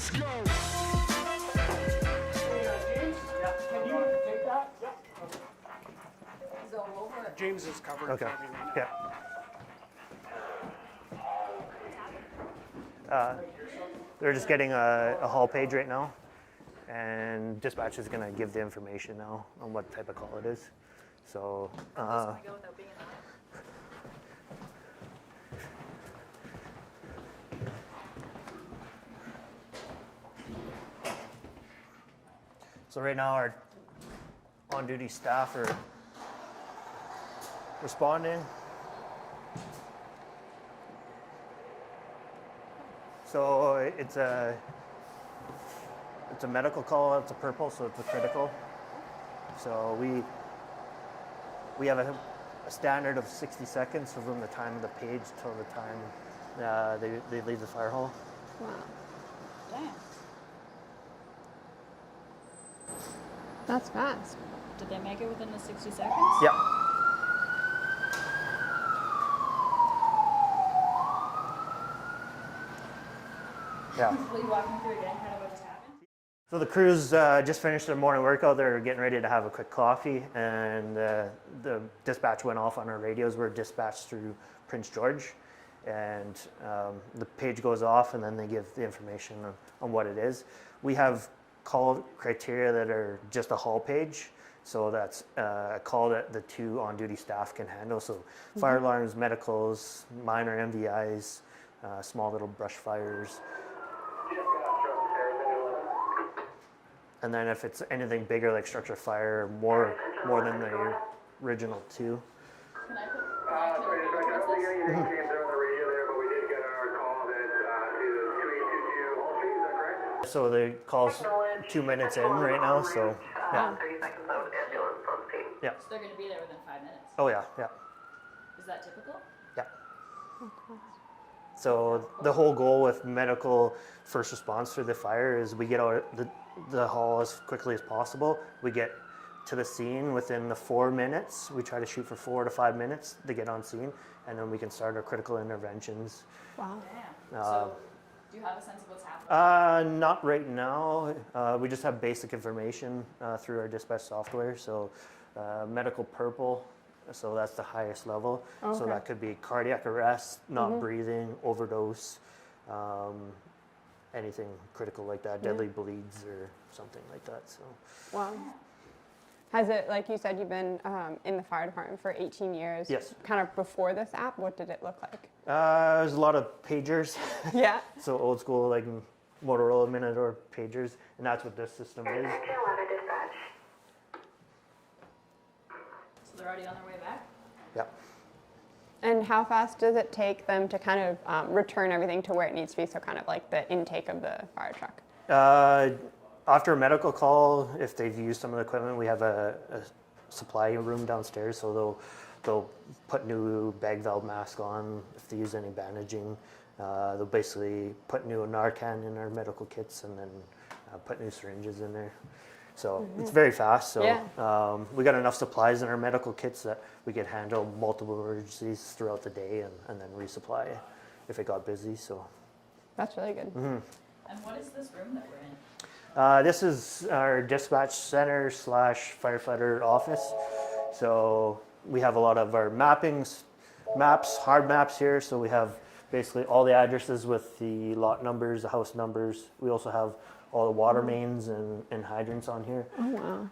let's go. James, can you take that? Yeah. Is it all over? James is covered Okay. for me right Yeah. They're just getting a hall page right now, and dispatch is going to give the information now on what type of call it is. So, This gonna go without being in so right now our on-duty staff are responding. So it's a medical call. It's a purple, so it's a critical. So we have a standard of 60 seconds from the time of the page till the time they leave the fire hall. Wow. Damn. That's fast. Did they make it within the 60 seconds? Yeah. Yeah. Will you walk me through again kind of what just happened? So the crews just finished their morning workout. They're getting ready to have a quick coffee, and the dispatch went off on our radios. We're dispatched through Prince George, and the page goes off, and then they give the information on what it is. We have call criteria that are just a hall page, so that's a call that the two on-duty staff can handle. So fire alarms, medicals, minor MVIs, small little brush fires. And then if it's anything bigger like structure fire, more than the original two. Can I put this? You're on the radio there, but we did get our call that to 2822 Hall Street, is that correct? So the call's 2 minutes in right now, so yeah. 30 seconds out, ambulance on scene. Yeah. So they're going to be there within 5 minutes. Oh yeah, yeah, Is that typical? yeah. So the whole goal with medical first response through the fire is we get out the hall as quickly as possible. We get to the scene within the 4 minutes. We try to shoot for 4 to 5 minutes to get on scene, and then we can start our critical interventions. Wow. Damn. So do you have a sense of what's happening? Not right now. We just have basic information through our dispatch software. So medical purple, so that's the highest level. Okay. So that could be cardiac arrest, not breathing, overdose, anything critical like that, deadly bleeds or something like that. So. Wow. Has it, like you said, you've been in the fire department for 18 years? Yes. Kind of before this app, what did it look like? There's a lot of pagers. Yeah. So old school like Motorola Minidor pagers, and that's what this system is. 11 dispatch. So they're already on their way back? Yeah. And how fast does it take them to kind of return everything to where it needs to be? So kind of like the intake of the fire truck. After a medical call, if they've used some of the equipment, we have a supply room downstairs, so they'll put new bag valve mask on. If they use any bandaging, they'll basically put new Narcan in our medical kits, and then put new syringes in there. So it's very fast. So Yeah. We got enough supplies in our medical kits that we could handle multiple emergencies throughout the day, and then resupply if it got busy. So That's really good. And what is this room that we're in? this is our dispatch center / firefighter office. So we have a lot of our maps, hard maps here. So we have basically all the addresses with the lot numbers, the house numbers. We also have all the water mains and hydrants on here. Oh, wow.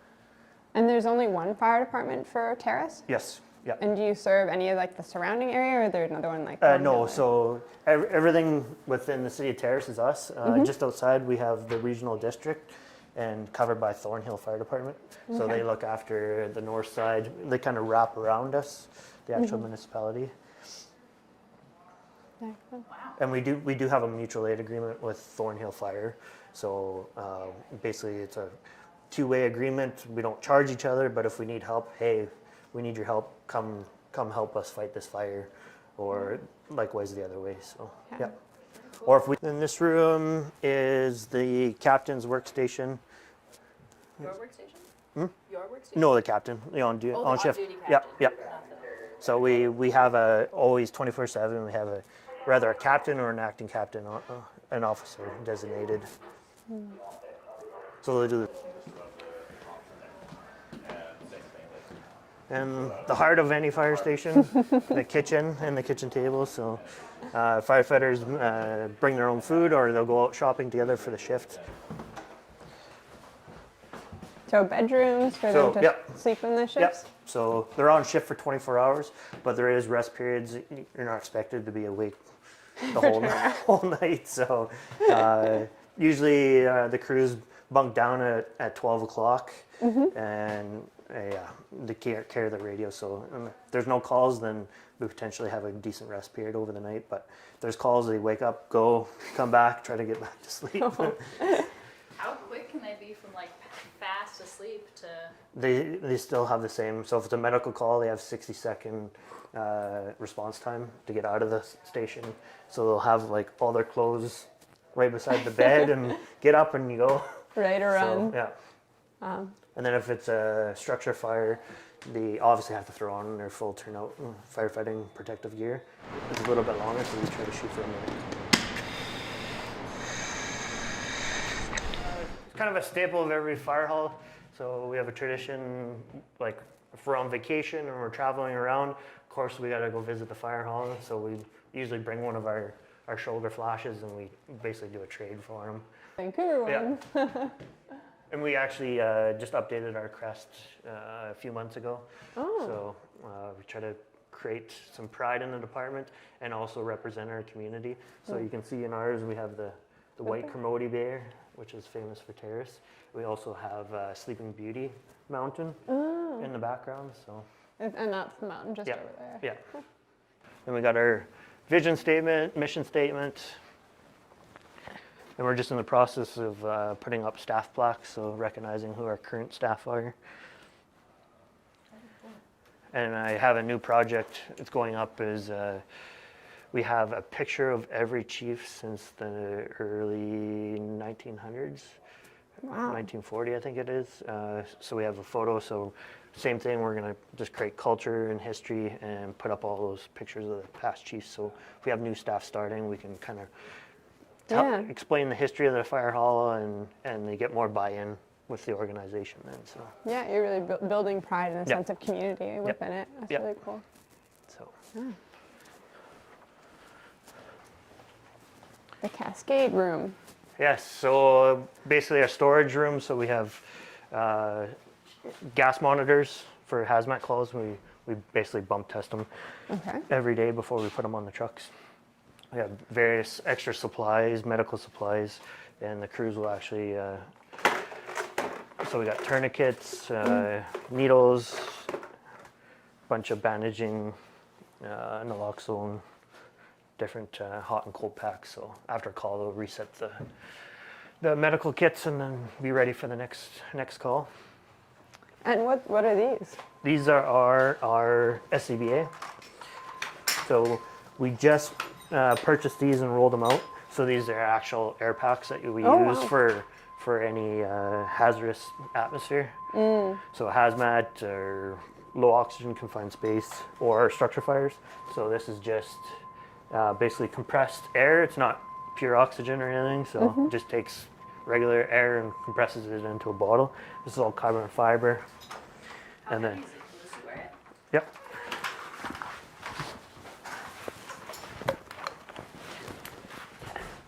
And there's only one fire department for Terrace? Yes, yeah. And do you serve any of like the surrounding area, or is there another one like? No, so everything within the city of Terrace is us. Just outside we have the regional district, and covered by Thornhill Fire Department. So they look after the north side. They kind of wrap around us, the actual municipality. Wow. And we do have a mutual aid agreement with Thornhill Fire. So basically it's a two-way agreement. We don't charge each other, but if we need help, hey, we need your help, come help us fight this fire, or likewise the other way. So yeah. Or if we, in this room is the captain's workstation. Your workstation? Your workstation? No, the captain, the on shift. On-duty Yeah, captain. yeah. Not the- So we have always 24/7. We have rather a captain or an acting captain, an officer designated. So they do the, and the heart of any fire station, the kitchen and the kitchen table. So firefighters bring their own food, or they'll go out shopping together for the shift. So bedrooms for So, them to yep. sleep in the Yep. shifts? So they're on shift for 24 hours, but there is rest periods. You're not expected to be awake the whole night. So usually the crews bunk down at 12 o'clock, and they carry the radio. So if there's no calls, then we potentially have a decent rest period over the night. But if there's calls, they wake up, go, come back, try to get back to sleep. How quick can they be from like fast asleep to? They still have the same. So if it's a medical call, they have 60-second response time to get out of the station. So they'll have like all their clothes right beside the bed and get up and you go. Right So, around. yeah. And then if it's a structure fire, they obviously have to throw on their full turnout firefighting protective gear. It's a little bit longer, so we try to shoot for a minute. It's kind of a staple of every fire hall. So we have a tradition, like if we're on vacation and we're traveling around, of course we got to go visit the fire hall. So we usually bring one of our shoulder flashes and we basically do a trade for them. Vancouver one. Yeah. And we actually just updated our crest a few months ago. Oh. So we try to create some pride in the department and also represent our community. So you can see in ours we have the white Kermode bear, which is famous for Terrace. We also have Sleeping Beauty Mountain in the background. So And that's the mountain just over there. yeah. Then we got our vision statement, mission statement. And we're just in the process of putting up staff plaques, so recognizing who our current staff are. And I have a new project that's going up is we have a picture of every chief since the early 1900s. Wow. 1940, I think it is. So we have a photo. So same thing, we're going to just create culture and history and put up all those pictures of the past chiefs. So if we have new staff starting, we can kind of explain the history of the fire hall and they get more buy-in with the organization then. So Yeah, you're really building pride and a sense of community within it. That's really cool. So. The Cascade Room. Yes, so basically a storage room. So we have gas monitors for hazmat calls. We basically bump test them every day before we put them on the trucks. We have various extra supplies, medical supplies, and the crews will actually, so we got tourniquets, needles, bunch of bandaging, naloxone, different hot and cold packs. So after a call, they'll reset the medical kits and then be ready for the next call. And what are these? These are our SCBA. So we just purchased these and rolled them out. So these are actual air packs that we use for any hazardous atmosphere. So hazmat or low oxygen confined space or structure fires. So this is just basically compressed air. It's not pure oxygen or anything. So it just takes regular air and compresses it into a bottle. This is all carbon fiber. And then, yep.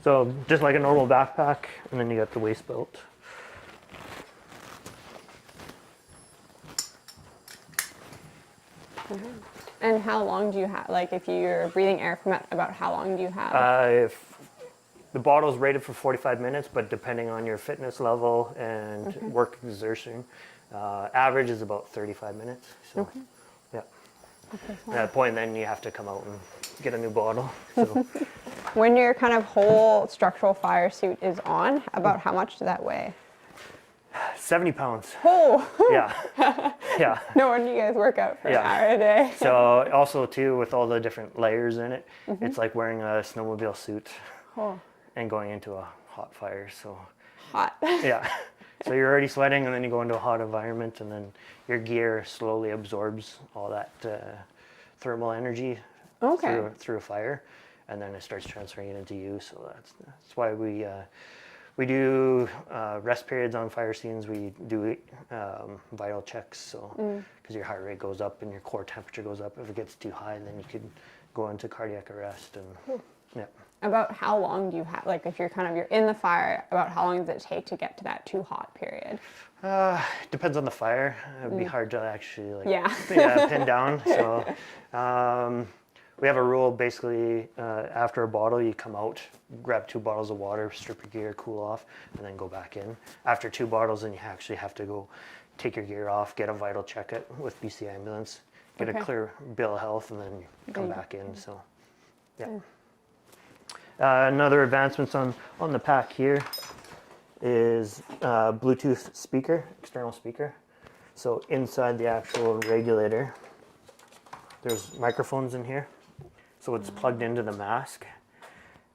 So just like a normal backpack, and then you got the waist belt. And how long do you have, like if you're breathing air from it, about how long do you have? If the bottle's rated for 45 minutes, but depending on your fitness level and work exertion, average is about 35 minutes. So, yeah. At that point, then you have to come out and get a new bottle. So. When your kind of whole structural fire suit is on, about how much does that weigh? 70 pounds. Oh! Yeah. Yeah. No wonder you guys work out for an hour a day. So also too, with all the different layers in it, it's like wearing a snowmobile suit and going into a hot fire. So Hot. yeah. So you're already sweating, and then you go into a hot environment, and then your gear slowly absorbs all that thermal energy through a fire, and then it starts transferring it into you. So that's why we We do rest periods on fire scenes. We do vital checks, so because your heart rate goes up and your core temperature goes up. If it gets too high, then you could go into cardiac arrest. And yeah. About how long do you have, like if you're in the fire, about how long does it take to get to that too hot period? Depends on the fire. It'd be hard to actually pin down. So we have a rule basically after a bottle you come out, grab 2 bottles of water, strip your gear, cool off, and then go back in. After 2 bottles, then you actually have to go take your gear off, get a vital check it with BC ambulance, get a clear bill of health, and then come back in. So yeah. Another advancements on the pack here is Bluetooth speaker, external speaker. So inside the actual regulator, there's microphones in here. So it's plugged into the mask.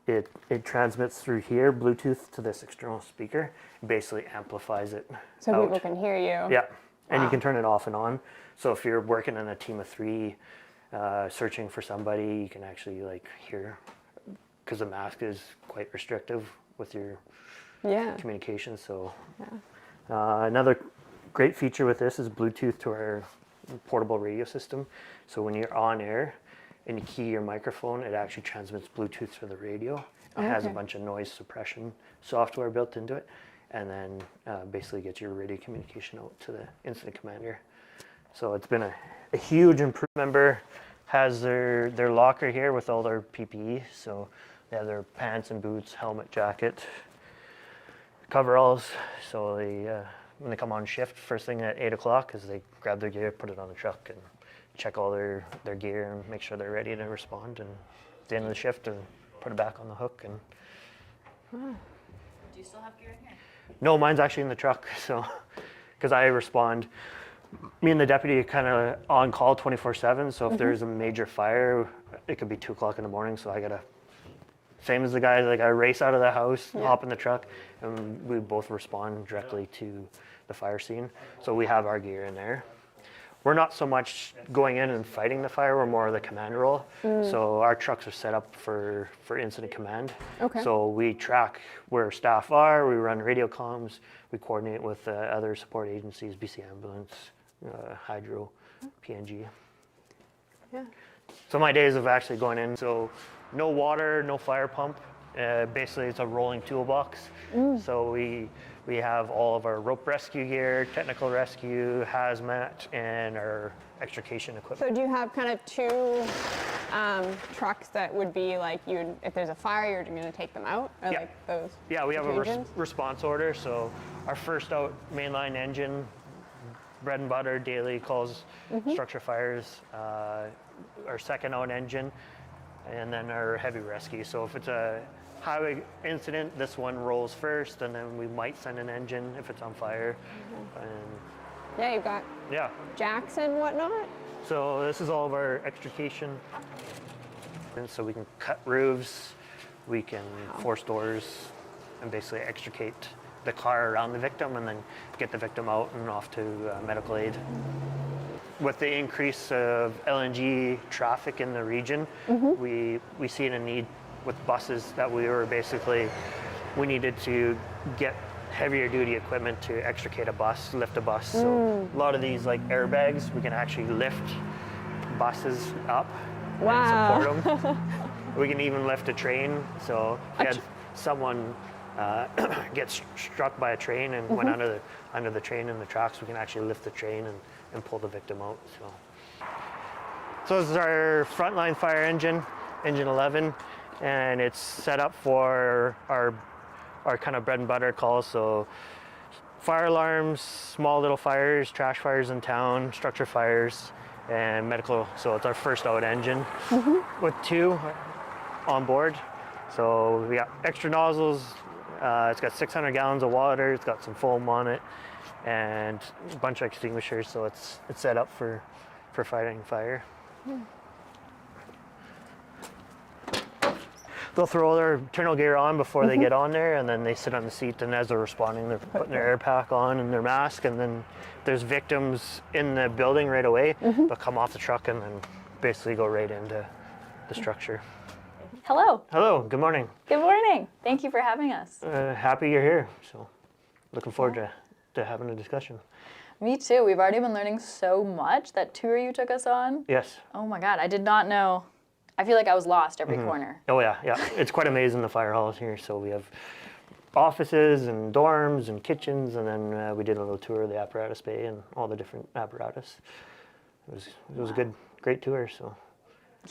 It transmits through here, Bluetooth to this external speaker. It basically amplifies it So out. people can hear you. Yeah, and you can turn it off and on. So if you're working in a team of 3, searching for somebody, you can actually like hear, because the mask is quite restrictive with your communication. So another great feature with this is Bluetooth to our portable radio system. So when you're on air and you key your microphone, it actually transmits Bluetooth to the radio. It has a bunch of noise suppression software built into it, and then basically gets your radio communication out to the incident commander. So it's been a huge improvement. Member has their locker here with all their PPE. So they have their pants and boots, helmet, jacket, coveralls. So they when they come on shift first thing at 8 o'clock is they grab their gear, put it on the truck, and check all their gear and make sure they're ready to respond. And at the end of the shift, and put it back on the hook. And Do you still have gear in here? no, mine's actually in the truck. So because I respond, me and the deputy are kind of on call 24/7. So if there's a major fire, it could be 2 o'clock in the morning. So I gotta, same as the guys, like I race out of the house, hop in the truck, and we both respond directly to the fire scene. So we have our gear in there. We're not so much going in and fighting the fire, we're more of the command role. So our trucks are set up for incident command. Okay. So we track where staff are, we run radio comms, we coordinate with other support agencies, BC Ambulance, Hydro, PNG. Yeah. So my days of actually going in, so no water, no fire pump. Basically, it's a rolling toolbox. So we have all of our rope rescue gear, technical rescue, hazmat, and our extrication equipment. So do you have kind of 2 trucks that would be like if there's a fire, you're going to take them out? Or Yeah. like those? Yeah, we have a occasions? response order. So our first out mainline engine, bread and butter, daily calls, structure fires. Our second out engine, and then our heavy rescue. So if it's a highway incident, this one rolls first, and then we might send an engine if it's on fire. And Yeah, you've got yeah, jacks and whatnot. so this is all of our extrication. And so we can cut roofs, we can force doors, and basically extricate the car around the victim, and then get the victim out and off to medical aid. With the increase of LNG traffic in the region, we see a need with buses that we needed to get heavier duty equipment to extricate a bus, lift a bus. So a lot of these like airbags, we can actually lift buses up Wow. and support them. We can even lift a train. So if we had someone get struck by a train and went under the train in the tracks, we can actually lift the train and pull the victim out. So this is our frontline fire engine 11, and it's set up for our kind of bread and butter calls. So fire alarms, small little fires, trash fires in town, structure fires, and medical. So it's our first out engine with 2 on board. So we got extra nozzles. It's got 600 gallons of water. It's got some foam on it, and a bunch of extinguishers. So it's set up for fighting fire. They'll throw their internal gear on before they get on there, and then they sit on the seat, and as they're responding, they're putting their air pack on and their mask, and then there's victims in the building right away. They'll come off the truck and then basically go right into the structure. Hello. Hello, good morning. Good morning. Thank you for having us. Happy you're here. So, looking forward to having a discussion. Me too. We've already been learning so much. That tour you took us on. Yes. Oh my God, I did not know. I feel like I was lost every corner. Oh yeah. It's quite amazing, the fire halls here. So we have offices and dorms and kitchens, and then we did a little tour of the apparatus bay and all the different apparatus. It was a great tour. So.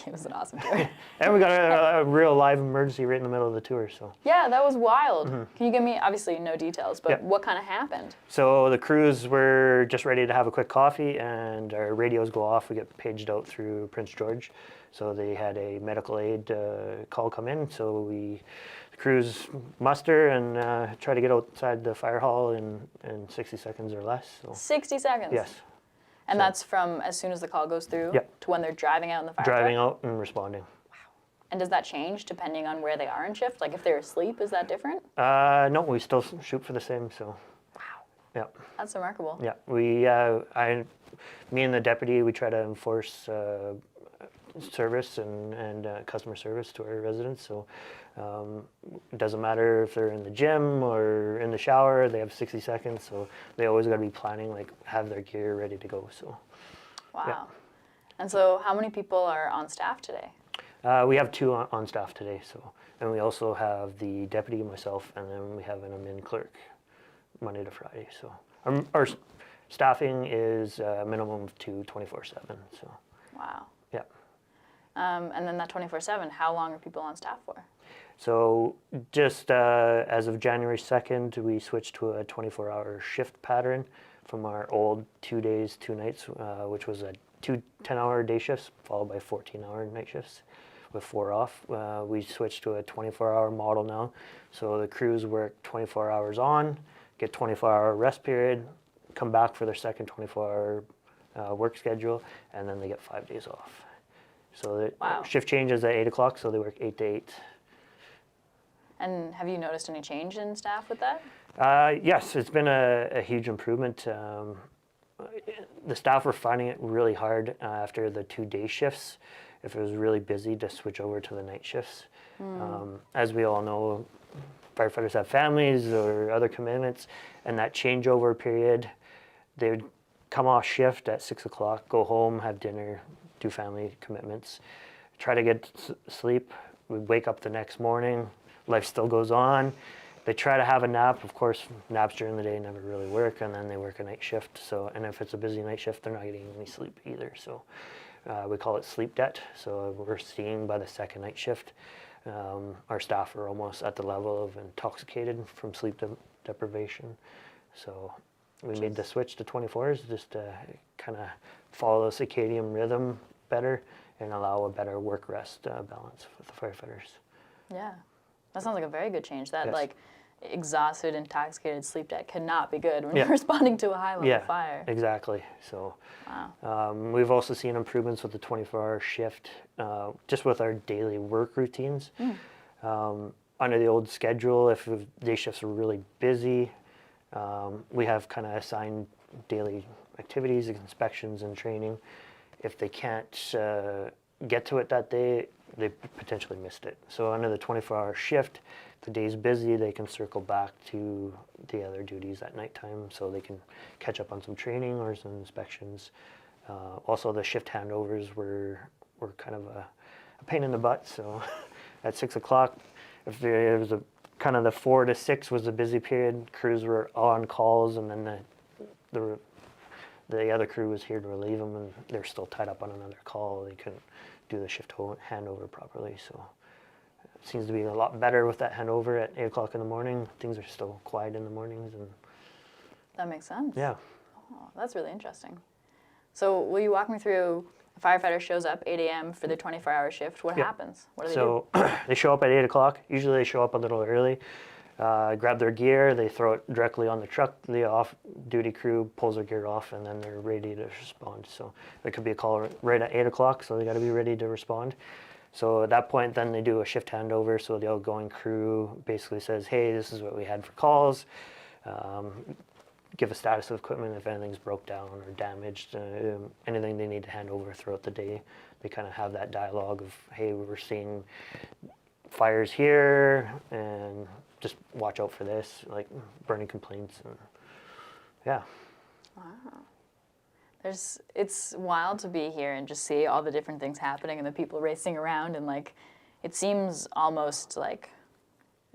It was an awesome tour. And we got a real live emergency right in the middle of the tour. So. Yeah, that was wild. Can you give me, obviously no details, but Yeah. what kind of happened? So the crews were just ready to have a quick coffee, and our radios go off. We get paged out through Prince George. So they had a medical aid call come in. So the crews muster and try to get outside the fire hall in 60 seconds or less. So. 60 seconds? Yes. And that's from as soon as the call goes through Yep. to when they're driving out in the fire Driving truck? out and responding. And does that change depending on where they are in shift? Like if they're asleep, is that different? No, we still shoot for the same. So. Wow. Yeah. That's remarkable. Yeah. Me and the deputy, we try to enforce service and customer service to our residents. So it doesn't matter if they're in the gym or in the shower, they have 60 seconds. So they always got to be planning, like have their gear ready to go. So Wow. Yeah. And so how many people are on staff today? we have 2 on staff today. So, and we also have the deputy, myself, and then we have an admin clerk Monday to Friday. So our staffing is a minimum of 2 24/7. So Wow. yeah. And then that 24/7, how long are people on staff for? So just as of January 2nd, we switched to a 24-hour shift pattern from our old 2 days, 2 nights, which was 2 10-hour day shifts followed by 14-hour night shifts with 4 off. We switched to a 24-hour model now. So the crews work 24 hours on, get 24-hour rest period, come back for their second 24-hour work schedule, and then they get 5 days off. So the Wow. shift changes at 8 o'clock, so they work 8 to 8. And have you noticed any change in staff with that? Yes, it's been a huge improvement. The staff were finding it really hard after the 2 day shifts, if it was really busy, to switch over to the night shifts. As we all know, firefighters have families or other commitments, and that changeover period, they would come off shift at 6 o'clock, go home, have dinner, do family commitments, try to get sleep. We wake up the next morning, life still goes on. They try to have a nap. Of course, naps during the day never really work, and then they work a night shift. So, and if it's a busy night shift, they're not getting any sleep either. So we call it sleep debt. So we're seeing by the second night shift, our staff are almost at the level of intoxicated from sleep deprivation. So we made the switch to 24s just to kind of follow the circadian rhythm better and allow a better work-rest balance with the firefighters. Yeah. That sounds like a very good change. That Yes. like exhausted, intoxicated sleep debt cannot be good when Yeah. you're responding to a high level Yeah, fire. exactly. So Wow. we've also seen improvements with the 24-hour shift, just with our daily work routines. Under the old schedule, if day shifts are really busy, we have kind of assigned daily activities, inspections, and training. If they can't get to it that day, they potentially missed it. So under the 24-hour shift, if the day's busy, they can circle back to the other duties at nighttime, so they can catch up on some training or some inspections. Also, the shift handovers were kind of a pain in the butt. So at 6 o'clock, if there was kind of the 4 to 6 was a busy period, crews were on calls, and then the other crew was here to relieve them, and they're still tied up on another call. They couldn't do the shift handover properly. So it seems to be a lot better with that handover at 8 o'clock in the morning. Things are still quiet in the mornings, and That makes sense. yeah. Oh, that's really interesting. So will you walk me through, a firefighter shows up 8 a.m. for their 24-hour shift. What Yep. happens? What do they So they show up at 8 o'clock. Usually they show up a little early, grab their gear, they throw it directly on the truck. The off-duty crew pulls their gear off, and then they're ready to respond. So there could be a call right at 8 o'clock, so they got to be ready to respond. So at that point, then they do a shift handover. So the outgoing crew basically says, hey, this is what we had for calls. Give a status of equipment if anything's broke down or damaged, anything they need to hand over throughout the day. They kind of have that dialogue of, hey, we're seeing fires here, and just watch out for this, like burning complaints, and yeah. It's wild to be here and just see all the different things happening and the people racing around, and like it seems almost like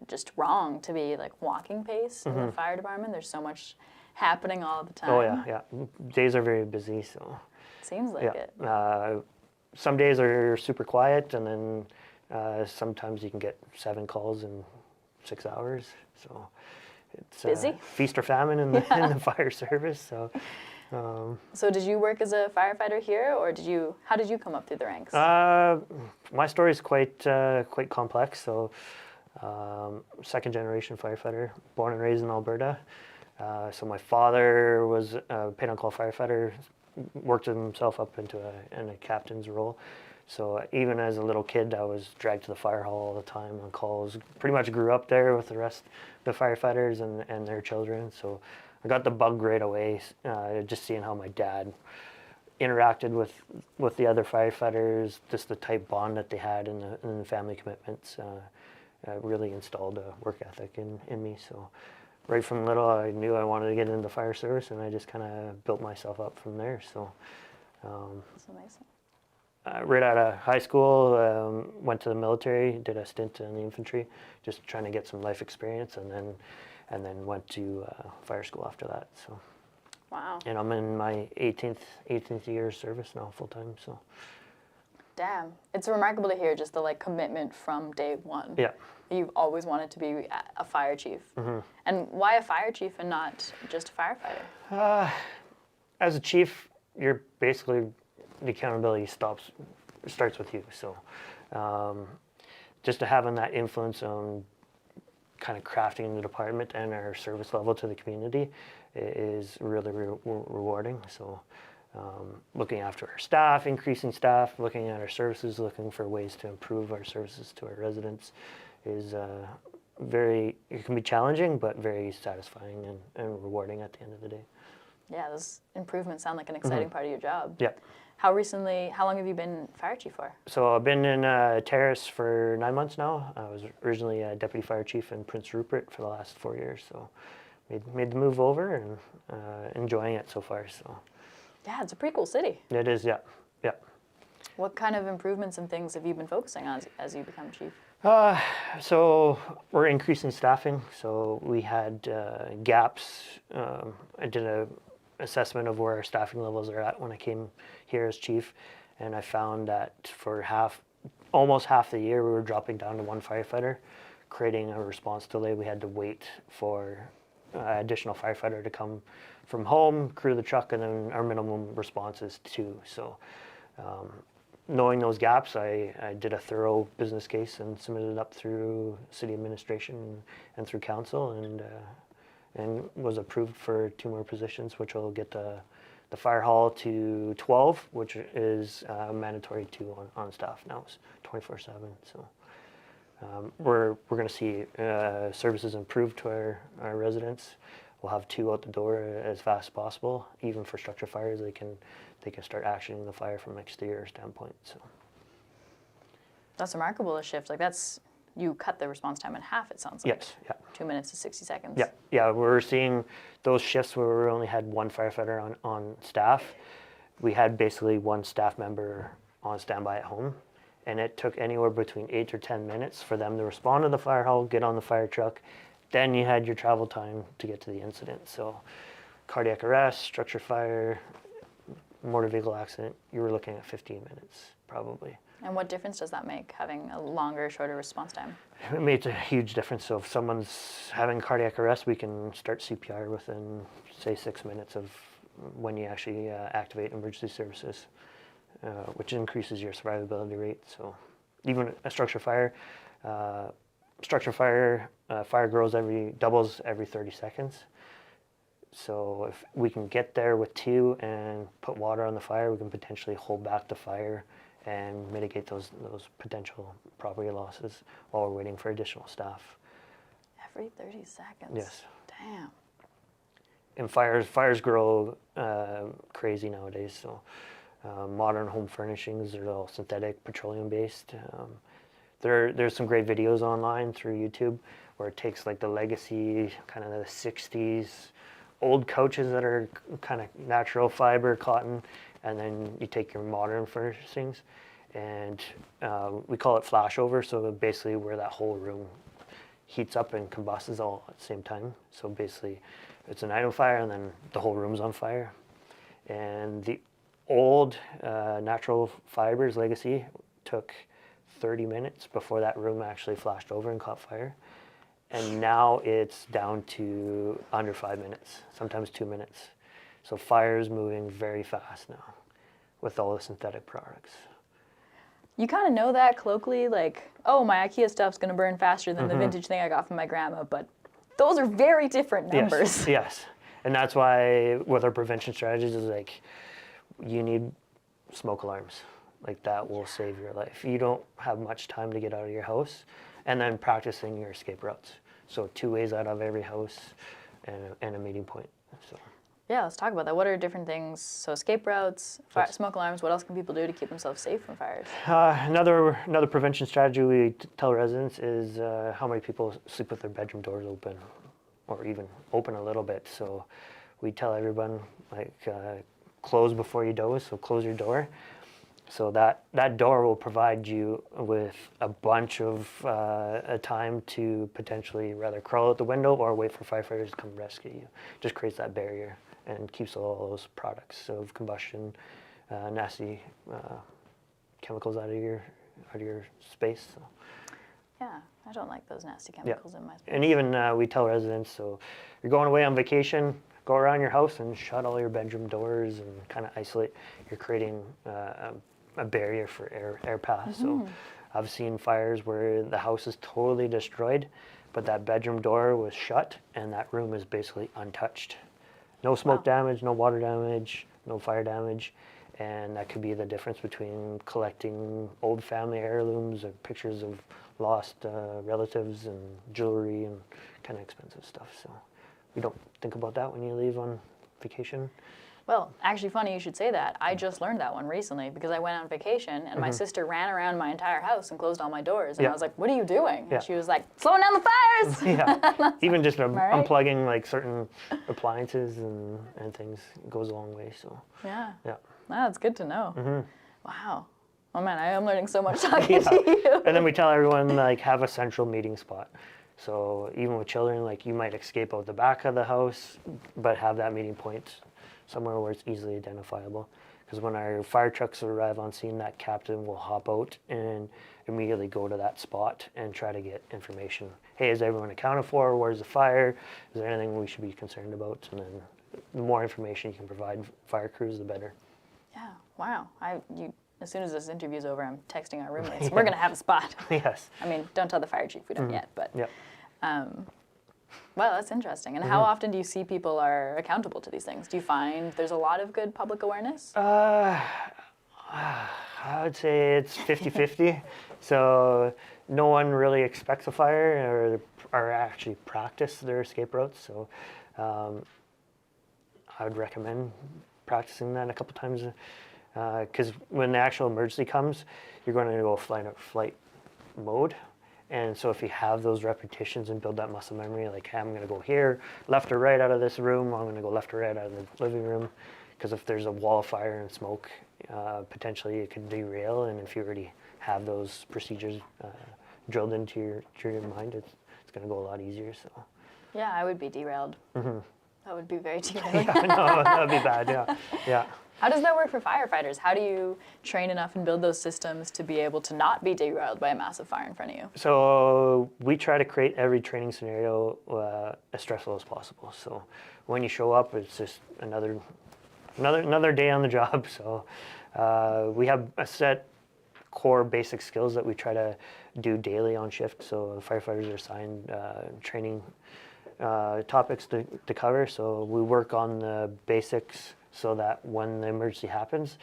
just wrong to be like walking pace in the fire department. There's so much happening all the time. Oh yeah. Days are very busy, so Seems like it. some days are super quiet, and then sometimes you can get 7 calls in 6 hours. So it's Busy. feast or famine in the, in the fire service. So So did you work as a firefighter here, or how did you come up through the ranks? my story is quite complex. So second generation firefighter, born and raised in Alberta. So my father was a paid-on-call firefighter, worked himself up into a captain's role. So even as a little kid, I was dragged to the fire hall all the time on calls. Pretty much grew up there with the rest of the firefighters and their children. So I got the bug right away, just seeing how my dad interacted with the other firefighters, just the type bond that they had in the family commitments. Really installed a work ethic in me. So right from little, I knew I wanted to get into the fire service, and I just kind of built myself up from there. So That's amazing. right out of high school, went to the military, did a stint in the infantry, just trying to get some life experience, and then went to fire school after that. So, Wow. and I'm in my 18th year of service now, full time. So, Damn. It's remarkable to hear just the like commitment from day one. yeah. You've always wanted to be a fire chief. And why a fire chief and not just a firefighter? As a chief, you're basically, the accountability starts with you. So, just to having that influence on kind of crafting the department and our service level to the community is really rewarding. So, looking after our staff, increasing staff, looking at our services, looking for ways to improve our services to our residents is it can be challenging, but very satisfying and rewarding at the end of the day. Yeah, those improvements sound like an exciting part of your job. Yeah. How long have you been fire chief for? So I've been in Terrace for 9 months now. I was originally a deputy fire chief in Prince Rupert for the last 4 years. So made the move over, and enjoying it so far. So Yeah, it's a pretty cool city. it is, yeah. What kind of improvements and things have you been focusing on as you become chief? So we're increasing staffing. So we had gaps. I did a assessment of where our staffing levels are at when I came here as chief, and I found that for almost half the year, we were dropping down to 1 firefighter, creating a response delay. We had to wait for additional firefighter to come from home, crew the truck, and then our minimum response is 2. So knowing those gaps, I did a thorough business case and submitted it up through city administration and through council, and was approved for 2 more positions, which will get the fire hall to 12, which is mandatory 2 on staff now. It's 24/7. So we're going to see services improve to our residents. We'll have 2 out the door as fast as possible. Even for structure fires, they can start actioning the fire from an exterior standpoint. So That's remarkable, a shift. Like you cut the response time in half, it sounds like. yes, yeah. 2 minutes to 60 seconds. Yeah, we're seeing those shifts where we only had 1 firefighter on staff. We had basically 1 staff member on standby at home, and it took anywhere between 8 or 10 minutes for them to respond to the fire hall, get on the fire truck. Then you had your travel time to get to the incident. So cardiac arrest, structure fire, motor vehicle accident, you were looking at 15 minutes probably. And what difference does that make, having a longer, shorter response time? It makes a huge difference. So if someone's having cardiac arrest, we can start CPR within, say, 6 minutes of when you actually activate emergency services, which increases your survivability rate. So even a structure fire, fire doubles every 30 seconds. So if we can get there with 2 and put water on the fire, we can potentially hold back the fire and mitigate those potential property losses while we're waiting for additional staff. Every 30 seconds? Yes. Damn. And fires grow crazy nowadays. So modern home furnishings are all synthetic, petroleum based. There's some great videos online through YouTube where it takes like the legacy, kind of the 60s, old couches that are kind of natural fiber, cotton, and then you take your modern furnishings, and we call it flashover, so basically where that whole room heats up and combusts all at the same time. So basically it's an item fire and then the whole room's on fire. And the old natural fibers legacy took 30 minutes before that room actually flashed over and caught fire. And now it's down to under 5 minutes, sometimes 2 minutes. So fire is moving very fast now with all the synthetic products. You kind of know that colloquially, like, oh, my IKEA stuff's going to burn faster than the vintage thing I got from my grandma, but those are very different numbers. Yes, yes. And that's why with our prevention strategies is like, you need smoke alarms. Like that will save your life. You don't have much time to get out of your house, and then practicing your escape routes. So 2 ways out of every house and a meeting point. So. Yeah, let's talk about that. What are different things? So escape routes, smoke alarms. What else can people do to keep themselves safe from fires? Another prevention strategy we tell residents is how many people sleep with their bedroom doors open, or even open a little bit. So we tell everyone like close before you doze. So close your door. So that door will provide you with a bunch of time to potentially rather crawl out the window or wait for firefighters to come rescue you. Just creates that barrier and keeps all those products of combustion, nasty chemicals out of your space. So. Yeah, I don't like those nasty chemicals in my space. And even we tell residents, so you're going away on vacation, go around your house and shut all your bedroom doors and kind of isolate. You're creating a barrier for air pass. So I've seen fires where the house is totally destroyed, but that bedroom door was shut and that room is basically untouched. No smoke damage, no water damage, no fire damage. And that could be the difference between collecting old family heirlooms or pictures of lost relatives and jewelry and kind of expensive stuff. So we don't think about that when you leave on vacation. Well, actually funny you should say that. I just learned that one recently because I went on vacation and my sister ran around my entire house and closed all my doors. And I was like, what are you doing? And she was like, slowing down the fires! Yeah, even just right? unplugging like certain appliances and things goes a long way. So Yeah. yeah. That's good to know. Wow. Oh man, I am learning so much talking to you. And then we tell everyone like have a central meeting spot. So even with children, like you might escape out the back of the house, but have that meeting point somewhere where it's easily identifiable. Because when our fire trucks arrive on scene, that captain will hop out and immediately go to that spot and try to get information. Hey, is everyone accounted for? Where's the fire? Is there anything we should be concerned about? And then the more information you can provide fire crews, the better. Yeah, wow. As soon as this interview's over, I'm texting our roommates. We're going to have a spot. Yes. I mean, don't tell the fire chief we don't yet, but Yep. Well, that's interesting. And how often do you see people are accountable to these things? Do you find there's a lot of good public awareness? I would say it's 50-50. So no one really expects a fire or actually practice their escape routes. So I would recommend practicing that a couple times. Because when the actual emergency comes, you're going to go flight mode. And so if you have those repetitions and build that muscle memory, like, hey, I'm going to go here, left or right out of this room, I'm going to go left or right out of the living room. Because if there's a wall of fire and smoke, potentially it could derail. And if you already have those procedures drilled into your mind, it's going to go a lot easier. So. Yeah, I would be derailed. That would be very derailed. Yeah, no, that would be bad, yeah. Yeah. How does that work for firefighters? How do you train enough and build those systems to be able to not be derailed by a massive fire in front of you? So we try to create every training scenario as stressful as possible. So when you show up, it's just another day on the job. So we have a set core basic skills that we try to do daily on shift. So firefighters are assigned training topics to cover. So we work on the basics so that when the emergency happens,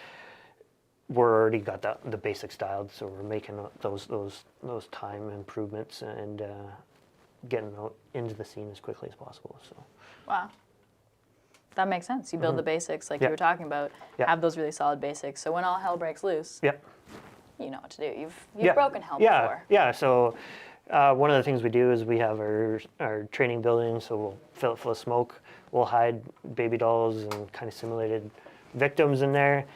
we're already got the basics dialed. So we're making those time improvements and getting into the scene as quickly as possible. So. Wow. That makes sense. You build the basics like you were talking about, have those really solid basics. So when all hell breaks loose, you know what to do. You've broken hell before. Yeah. So one of the things we do is we have our training building, so we'll fill it full of smoke. We'll hide baby dolls and kind of simulated victims in there.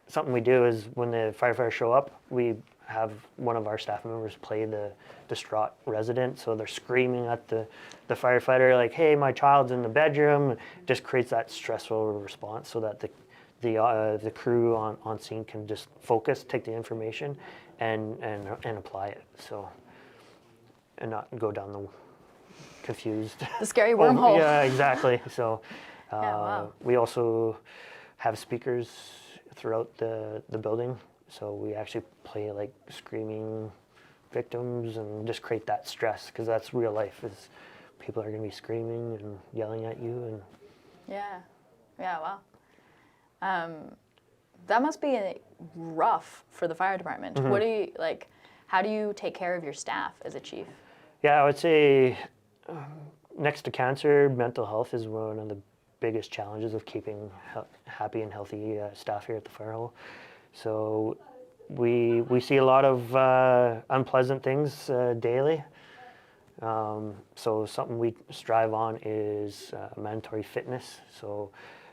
Something we do is when the firefighters show up, we have one of our staff members play the distraught resident. So they're screaming at the firefighter like, hey, my child's in the bedroom. It just creates that stressful response so that the crew on scene can just focus, take the information, and apply it. So, and not go down the confused. The scary wormhole. Yeah, exactly. So wow. we also have speakers throughout the building. So we actually play like screaming victims and just create that stress, because that's real life, is people are going to be screaming and yelling at you. And wow. That must be rough for the fire department. Mm-hmm. What do you like? How do you take care of your staff as a chief? Yeah, I would say next to cancer, mental health is one of the biggest challenges of keeping happy and healthy staff here at the fire hall. So we see a lot of unpleasant things daily. So something we strive on is mandatory fitness. So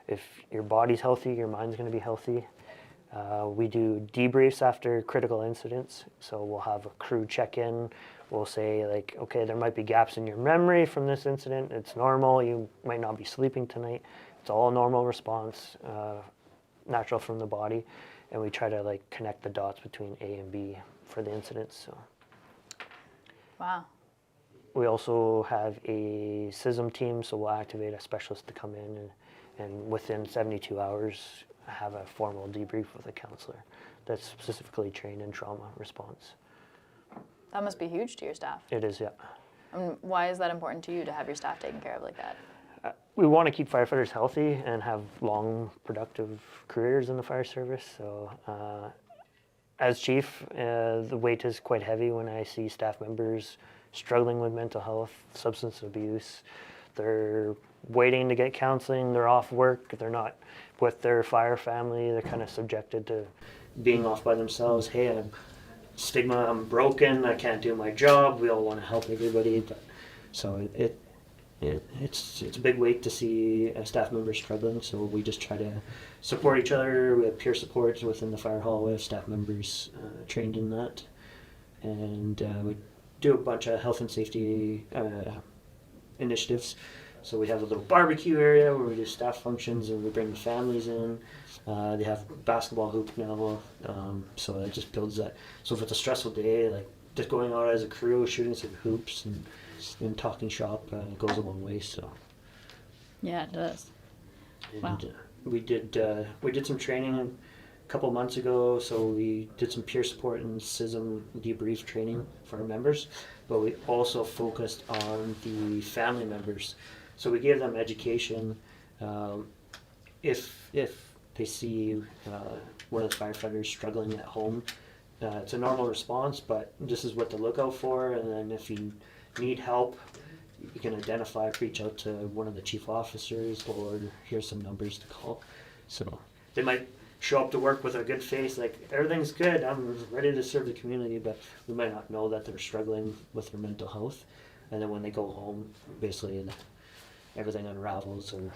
if your body's healthy, your mind's going to be healthy. We do debriefs after critical incidents. So we'll have a crew check in. We'll say like, okay, there might be gaps in your memory from this incident. It's normal. You might not be sleeping tonight. It's all a normal response, natural from the body. And we try to like connect the dots between A and B for the incidents. So. Wow. We also have a SISM team, so we'll activate a specialist to come in and within 72 hours have a formal debrief with a counselor that's specifically trained in trauma response. That must be huge to your staff. It is, yeah. Why is that important to you to have your staff taken care of like that? We want to keep firefighters healthy and have long, productive careers in the fire service. So as chief, the weight is quite heavy when I see staff members struggling with mental health, substance abuse. They're waiting to get counseling, they're off work, they're not with their fire family, they're kind of subjected to being off by themselves. Hey, I'm broken, I can't do my job. We all want to help everybody, but so it's a big weight to see a staff member struggling. So we just try to support each other. We have peer support within the fire hall. We have staff members trained in that, and we do a bunch of health and safety initiatives. So we have a little barbecue area where we do staff functions and we bring the families in. They have basketball hoop now, so it just builds that. So if it's a stressful day, like just going out as a crew, shooting some hoops and talking shop, it goes a long way. So yeah, it does. and, Wow. we did some training a couple months ago. So we did some peer support and SISM debrief training for our members, but we also focused on the family members. So we gave them education. If they see one of the firefighters struggling at home, it's a normal response, but this is what to look out for. And then if you need help, you can identify, reach out to one of the chief officers, or here's some numbers to call. So they might show up to work with a good face, like everything's good, I'm ready to serve the community, but we might not know that they're struggling with their mental health. And then when they go home, basically everything unravels. And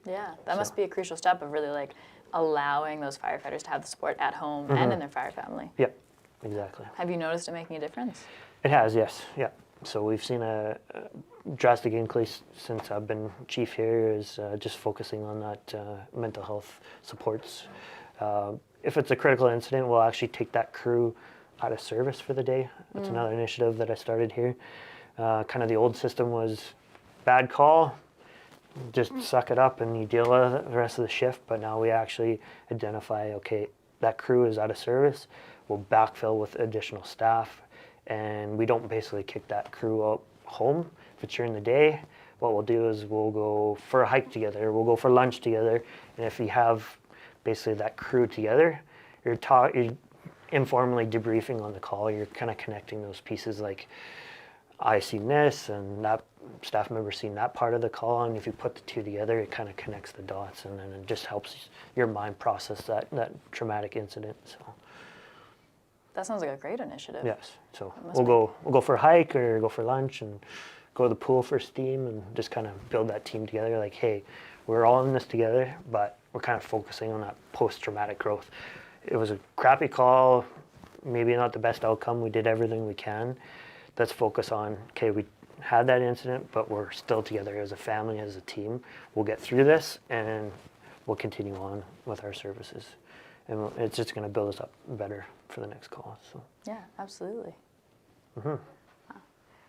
Yeah, that must be a crucial step of really like allowing those firefighters to have the support at home and in their fire family. Yep, exactly. Have you noticed it making a difference? It has, yes. Yeah. So we've seen a drastic increase since I've been chief here, is just focusing on that mental health supports. If it's a critical incident, we'll actually take that crew out of service for the day. That's another initiative that I started here. Kind of the old system was bad call, just suck it up and you deal with it the rest of the shift. But now we actually identify, okay, that crew is out of service. We'll backfill with additional staff. And we don't basically kick that crew out home. If it's during the day, what we'll do is we'll go for a hike together, we'll go for lunch together, and if you have basically that crew together, you're informally debriefing on the call, you're kind of connecting those pieces, like I seen this and that staff member seen that part of the call, and if you put the two together, it kind of connects the dots, and then it just helps your mind process that traumatic incident. So. That sounds like a great initiative. Yes. So must we'll go for a hike or go for lunch and go to the pool for steam and just kind of build that team together. Like, hey, we're all in this together, but we're kind of focusing on that post-traumatic growth. It was a crappy call, maybe not the best outcome. We did everything we can. Let's focus on, okay, we had that incident, but we're still together as a family, as a team. We'll get through this and we'll continue on with our services. And it's just going to build us up better for the next call. So. Yeah, absolutely.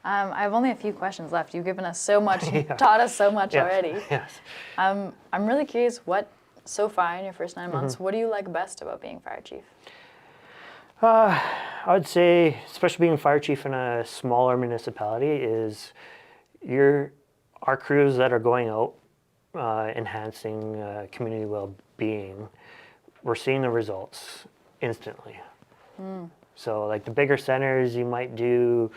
I have only a few questions left. You've given us so much, taught us so much already. Yes. I'm really curious, what, so far in your first 9 months, what do you like best about being fire chief? I would say, especially being fire chief in a smaller municipality, is our crews that are going out enhancing community well-being, we're seeing the results instantly. So like the bigger centers, you might do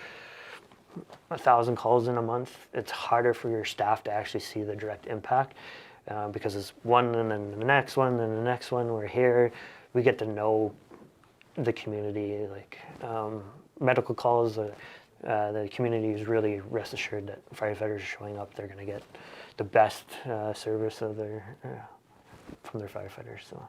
1,000 calls in a month. It's harder for your staff to actually see the direct impact because it's one and then the next one and the next one. We're here, we get to know the community, like medical calls, the community is really rest assured that firefighters are showing up. They're going to get the best service of from their firefighters. So.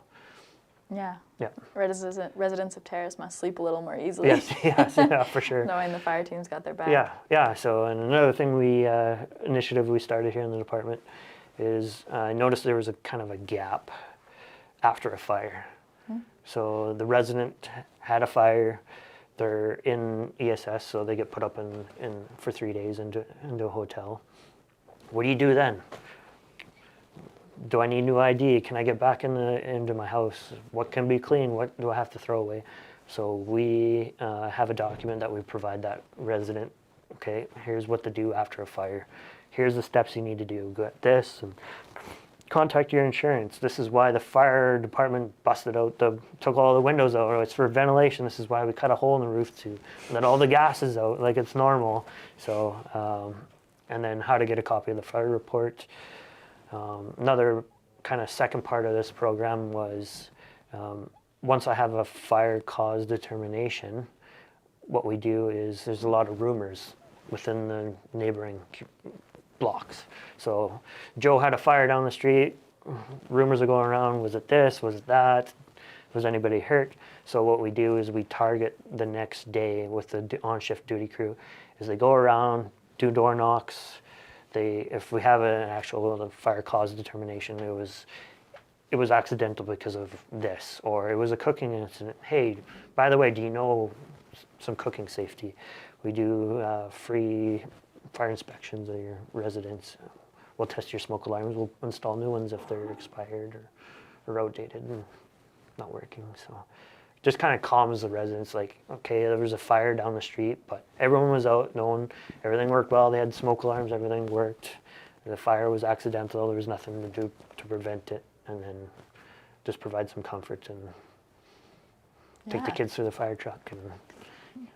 Yeah. Yeah. Residents of Terrace must sleep a little more easily. Yes, yeah, for sure. Knowing the fire team's got their back. Yeah. So, and another thing initiative we started here in the department is I noticed there was a kind of a gap after a fire. So the resident had a fire. They're in ESS, so they get put up in for 3 days into a hotel. What do you do then? Do I need new ID? Can I get back into my house? What can be clean? What do I have to throw away? So we have a document that we provide that resident. Okay, here's what to do after a fire. Here's the steps you need to do. Get this and contact your insurance. This is why the fire department busted out took all the windows out. It's for ventilation. This is why we cut a hole in the roof to let all the gases out like it's normal. So, and then how to get a copy of the fire report. Another kind of second part of this program was once I have a fire cause determination, what we do is there's a lot of rumors within the neighboring blocks. So Joe had a fire down the street, rumors are going around, was it this, was it that, was anybody hurt? So what we do is we target the next day with the on-shift duty crew, is they go around, do door knocks. If we have an actual fire cause determination, it was accidental because of this, or it was a cooking incident. Hey, by the way, do you know some cooking safety? We do free fire inspections of your residents. We'll test your smoke alarms. We'll install new ones if they're expired or outdated and not working. So just kind of calms the residents, like, okay, there was a fire down the street, but everyone was out, everything worked well. They had smoke alarms, everything worked. The fire was accidental. There was nothing to do to prevent it, and then just provide some comfort and take the kids through the fire truck. And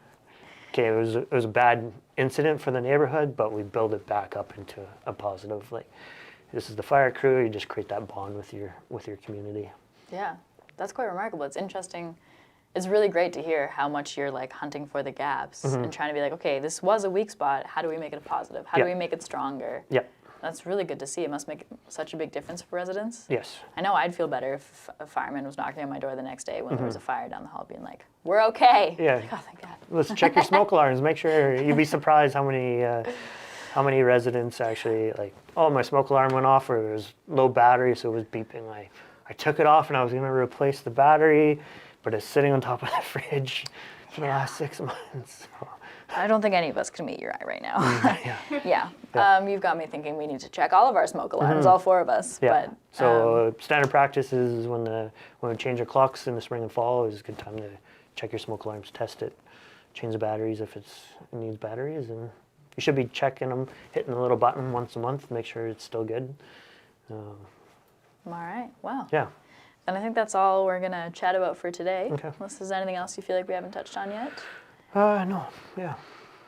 okay, it was a bad incident for the neighborhood, but we build it back up into a positive. Like, this is the fire crew. You just create that bond with your community. Yeah, that's quite remarkable. It's interesting. It's really great to hear how much you're like hunting for the gaps and trying to be like, okay, this was a weak spot. How do we make it a positive? How do we make it stronger? Yeah. That's really good to see. It must make such a big difference for residents. Yes. I know I'd feel better if a fireman was knocking on my door the next day when there was a fire down the hall, being like, "We're okay." Yeah. Like, oh, thank God. Let's check your smoke alarms. Make sure. You'd be surprised how many residents actually like, oh, my smoke alarm went off, or it was low battery, so it was beeping. Like, I took it off and I was going to replace the battery, but it's sitting on top of the fridge for the last 6 months. So. I don't think any of us can meet your eye right now. Yeah. You've got me thinking we need to check all of our smoke alarms, all 4 of us. Yeah. But, So standard practice is when we change our clocks in the spring and fall is a good time to check your smoke alarms, test it, change the batteries if it needs batteries, and you should be checking them, hitting the little button once a month, make sure it's still good. all right. Wow. Yeah. And I think that's all we're going to chat about for today. Okay. Unless there's anything else you feel like we haven't touched on yet. No. Yeah.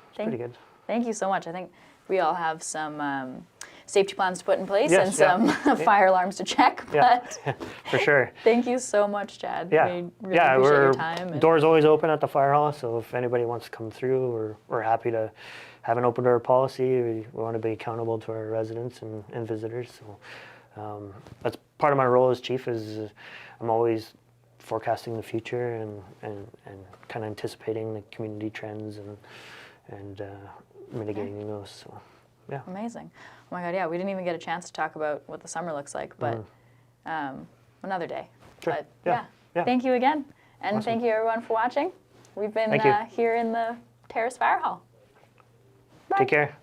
It's pretty good. Thank you so much. I think we all have some safety plans to put in place Yes, and some fire alarms to check. Yeah, But for sure. thank you so much, Chad. Yeah, We really yeah, appreciate we're your time. And doors always open at the fire hall. So if anybody wants to come through, we're happy to have an open door policy. We want to be accountable to our residents and visitors. So that's part of my role as chief. Is I'm always forecasting the future and kind of anticipating the community trends and mitigating those. So yeah. Amazing. Oh my God, yeah, we didn't even get a chance to talk about what the summer looks like, but another day. Sure. But Yeah. Yeah. thank you again. And Awesome. thank you everyone for watching. We've been Thank you. here in the Terrace Fire Hall. Take care.